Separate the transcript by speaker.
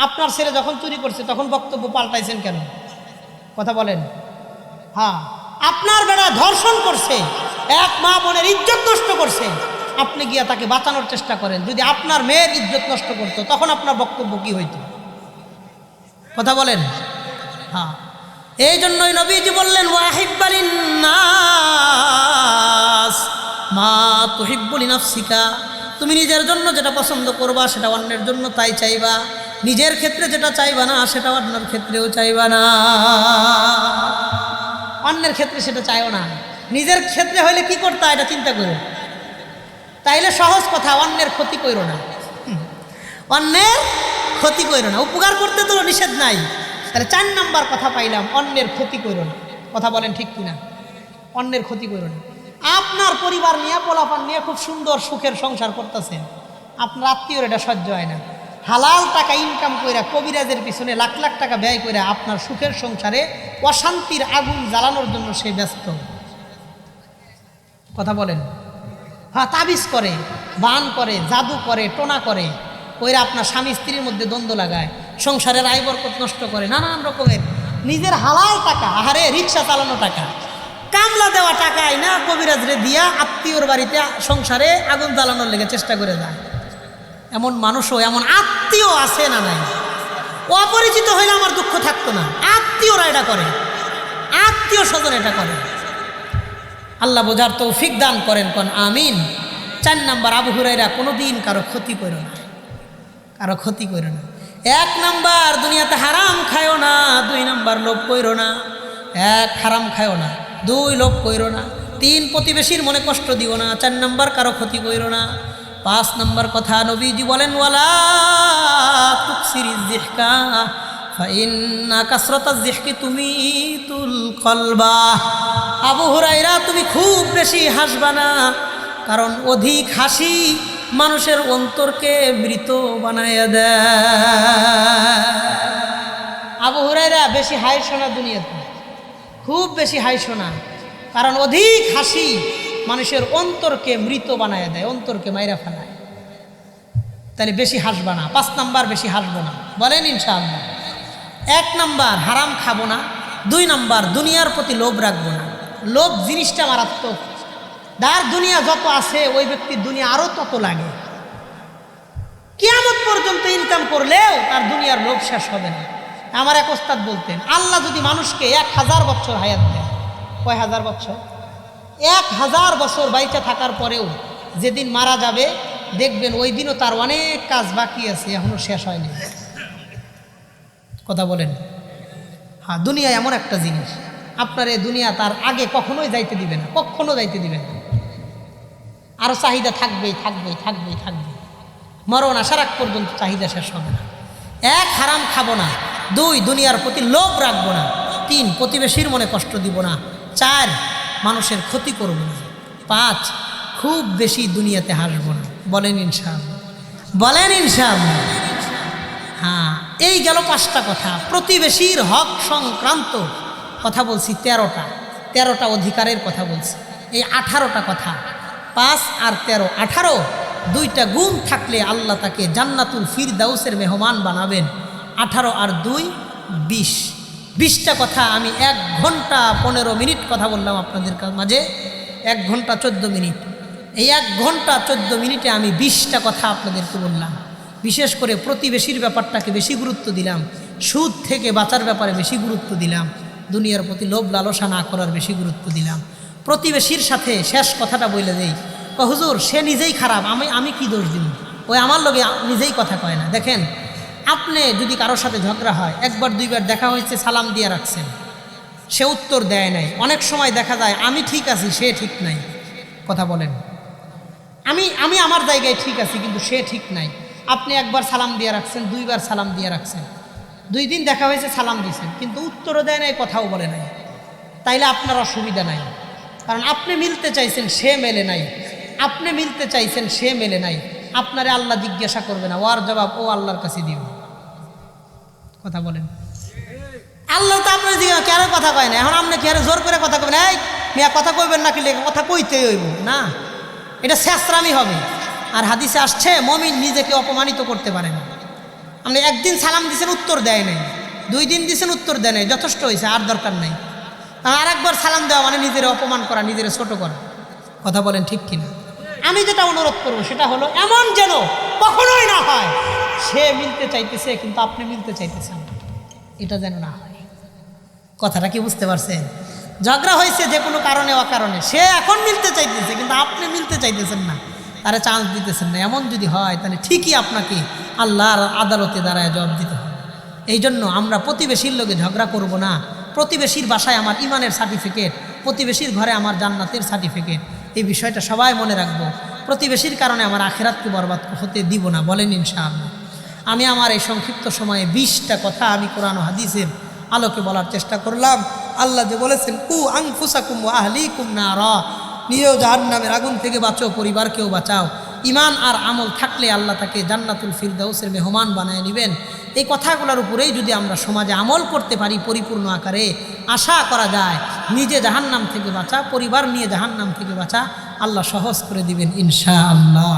Speaker 1: আপনার ছেলে যখন চুরি করছে তখন বক্তব্য পাল্টাইছেন কেন? কথা বলেন। হ্যাঁ, আপনার বেটা ধর্ষণ করছে, এক মা বোনের ইজ্জত নষ্ট করছে, আপনি গিয়া তাকে বাঁচানোর চেষ্টা করেন। যদি আপনার মেয়ের ইজ্জত নষ্ট করতো তখন আপনার বক্তব্য কি হইতো? কথা বলেন। হ্যাঁ, এই জন্যই নবীজি বললেন ওয়াহিব্বালিন নাস মা তুহিব্বু লিনাফসিকা, তুমি নিজের জন্য যেটা পছন্দ করবা সেটা অন্যের জন্য তাই চাইবা, নিজের ক্ষেত্রে যেটা চাইবা না সেটা অন্যের ক্ষেত্রেও চাইবা না। অন্যের ক্ষেত্রে সেটা চাইও না, নিজের ক্ষেত্রে হইলে কি করতে এটা চিন্তা করো। তাইলে সহজ কথা, অন্যের ক্ষতি করো না, অন্যের ক্ষতি করো না। উপকার করতে তো নিষেধ নাই, তাহলে 4 নাম্বার কথা পাইলাম, অন্যের ক্ষতি করো না। কথা বলেন ঠিক কিনা? অন্যের ক্ষতি করো না। আপনার পরিবার নিয়ে পোলাপান নিয়ে খুব সুন্দর সুখের সংসার করতেছেন, আপনার আত্মীয়র এটা সহ্য হয় না, হালাল টাকা ইনকাম কইরা কবিরাজের পিছনে লাখ লাখ টাকা ব্যয় করে আপনার সুখের সংসারে অশান্তির আগুন জ্বালানোর জন্য সে ব্যস্ত। কথা বলেন। হ্যাঁ, তাবিজ করে, বান করে, জাদু করে, টোনা করে, কইরা আপনার স্বামী স্ত্রীর মধ্যে দ্বন্দ্ব লাগায়, সংসারের আয় বরকত নষ্ট করে, নানান রকমের নিজের হালাল টাকা, আহারে রিক্সা চালানো টাকা, কামলা দেওয়া টাকায় না কবিরাজরে দিয়া আত্মীয়র বাড়িতে সংসারে আগুন জ্বালানোর লেগে চেষ্টা করে যায়। এমন মানুষও, এমন আত্মীয় আছে না নাই? অপরিচিত হইলে আমার দুঃখ থাকতো না, আত্মীয়রা এটা করে, আত্মীয় স্বজন এটা করে। আল্লাহ বোঝার তৌফিক দান করেন, কোন আমিন। 4 নাম্বার, আবু হুরায়রা কোনোদিন কারো ক্ষতি করো না, কারো ক্ষতি করো না। 1 নাম্বার, দুনিয়াতে হারাম খায়ও না। 2 নাম্বার, লোভ করো না। 1, হারাম খায়ও না। 2, লোভ করো না। 3, প্রতিবেশীর মনে কষ্ট দিও না। 4 নাম্বার, কারো ক্ষতি করো না। 5 নাম্বার কথা নবীজি বলেন ওয়ালা তুকসিরিজ যিহকা ফাইন্না কাসরাতাজ যিহকি তুমিতুল কলবা। আবু হুরায়রা, তুমি খুব বেশি হাসবা না, কারণ অধিক হাসি মানুষের অন্তরকে মৃত বানায় দেয়। আবু হুরায়রা, বেশি হাসো না দুনিয়াতে, খুব বেশি হাসো না, কারণ অধিক হাসি মানুষের অন্তরকে মৃত বানায় দেয়, অন্তরকে মাইরা ফেলায়। তাহলে বেশি হাসবা না। 5 নাম্বার, বেশি হাসবো না। বলেন ইনশাআল্লাহ। 1 নাম্বার, হারাম খাবো না। 2 নাম্বার, দুনিয়ার প্রতি লোভ রাখবো না। লোভ জিনিসটা মারাত্মক। যার দুনিয়া যত আছে ওই ব্যক্তির দুনিয়া আরো তত লাগে। কিয়ামত পর্যন্ত ইনকাম করলেও তার দুনিয়ার লোভ শেষ হবে না। আমার এক ওস্তাদ বলতেন, আল্লাহ যদি মানুষকে 1000 বছর হায়াত দেয়, কয় হাজার বছর? 1000 বছর বাইচা থাকার পরেও যেদিন মারা যাবে দেখবেন ওই দিনও তার অনেক কাজ বাকি আছে, এখনো শেষ হয়নি। কথা বলেন। হ্যাঁ, দুনিয়া এমন একটা জিনিস, আপনার এই দুনিয়া তার আগে কখনোই যাইতে দিবে না, কখনো যাইতে দিবে না। আরও চাহিদা থাকবেই, থাকবেই, থাকবেই, থাকবে। মরণ আসার আগ পর্যন্ত চাহিদা শেষ হবে না। 1, হারাম খাবো না। 2, দুনিয়ার প্রতি লোভ রাখবো না। 3, প্রতিবেশীর মনে কষ্ট দিব না। 4, মানুষের ক্ষতি করব না। 5, খুব বেশি দুনিয়াতে হাসবো না। বলেন ইনশাআল্লাহ, বলেন ইনশাআল্লাহ। হ্যাঁ, এই গেল 5টা কথা। প্রতিবেশীর হক সংক্রান্ত কথা বলছি 13টা অধিকারের কথা বলছি। এই 18টা কথা, 5 আর 13, 18, 2টা গুণ থাকলে আল্লাহ তাকে জান্নাতুল ফিরদাউসের মেহমান বানাবেন। 18 আর 2, 20। 20টা কথা আমি 1 ঘন্টা 15 মিনিট কথা বললাম আপনাদের মাঝে। 1 ঘন্টা 14 মিনিট। এই 1 ঘন্টা 14 মিনিটে আমি 20টা কথা আপনাদেরকে বললাম। বিশেষ করে প্রতিবেশীর ব্যাপারটাকে বেশি গুরুত্ব দিলাম, সুদ থেকে বাঁচার ব্যাপারে বেশি গুরুত্ব দিলাম, দুনিয়ার প্রতি লোভ লালসা না করার বেশি গুরুত্ব দিলাম। প্রতিবেশীর সাথে শেষ কথাটা বলে দেই, হুজুর সে নিজেই খারাপ, আমি কি দোষ দিব, ওই আমার লগে নিজেই কথা কয় না। দেখেন, আপনি যদি কারোর সাথে ঝগড়া হয়, 1বার 2বার দেখা হয়েছে, সালাম দিয়ে রাখছেন, সে উত্তর দেয় নাই। অনেক সময় দেখা যায় আমি ঠিক আছি, সে ঠিক নাই। কথা বলেন। আমি আমার জায়গায় ঠিক আছি, কিন্তু সে ঠিক নাই। আপনি 1বার সালাম দিয়ে রাখছেন, 2বার সালাম দিয়ে রাখছেন, 2 দিন দেখা হয়েছে, সালাম দিয়েছেন, কিন্তু উত্তরও দেয় নাই, কথাও বলে নাই। তাইলে আপনার অসুবিধা নাই, কারণ আপনি মিলতে চাইছেন, সে মেলে নাই। আপনি মিলতে চাইছেন, সে মেলে নাই। আপনারে আল্লাহ জিজ্ঞাসা করবে না, ওর জবাব ও আল্লাহর কাছে দিবে। কথা বলেন। আল্লাহ তো আপনার দিকে কেন কথা কয় না। এখন আপনি কি আরে জোর করে কথা কবেন, এই মিয়া কথা কইবেন না, কি লেগে কথা কইতেই হইব না, এটা শেষরামি হবে। আর হাদিসে আসছে মুমিন নিজেকে অপমানিত করতে পারে না। আপনি একদিন সালাম দিয়েছেন উত্তর দেয় নাই, 2 দিন দিয়েছেন উত্তর দেয় নাই, যথেষ্ট হয়েছে, আর দরকার নাই। আর একবার সালাম দেওয়া মানে নিজের অপমান করা, নিজের ছোট করা। কথা বলেন ঠিক কিনা? আমি যেটা অনুরোধ করবো সেটা হলো এমন যেন কখনোই না হয় সে মিলতে চাইতেছে কিন্তু আপনি মিলতে চাইতেছেন, এটা যেন না হয়। কথাটা কি বুঝতে পারছেন? ঝগড়া হয়েছে যে কোনো কারণে অকারণে, সে এখন মিলতে চাইতেছে কিন্তু আপনি মিলতে চাইতেছেন না, তারা চান্স দিতেছেন না, এমন যদি হয় তাহলে ঠিকই আপনাকে আল্লাহর আদালতে দাঁড়ায় জবাব দিতে হবে। এই জন্য আমরা প্রতিবেশীর লোকে ঝগড়া করব না। প্রতিবেশীর বাসায় আমার ইমানের সার্টিফিকেট, প্রতিবেশীর ঘরে আমার জান্নাতের সার্টিফিকেট, এই বিষয়টা সবাই মনে রাখবো। প্রতিবেশীর কারণে আমার আখিরাতকে বরবাদ হতে দিব না, বলেন ইনশাআল্লাহ। আমি আমার এই সংক্ষিপ্ত সময়ে 20টা কথা আমি কোরআন ও হাদিসের আলোকে বলার চেষ্টা করলাম। আল্লাহ যে বলেছেন কু আনফুসাকুম ওয়া আহলিকুম নারা, নিজেও জাহান্নামের আগুন থেকে বাঁচো, পরিবারকেও বাঁচাও। ইমান আর আমল থাকলে আল্লাহ তাকে জান্নাতুল ফিরদাউসের মেহমান বানায় নেবেন। এই কথাগুলোর উপরেই যদি আমরা সমাজে আমল করতে পারি পরিপূর্ণ আকারে, আশা করা যায় নিজে জাহান্নাম থেকে বাঁচা, পরিবার নিয়ে জাহান্নাম থেকে বাঁচা আল্লাহ সহজ করে দিবেন ইনশাআল্লাহ।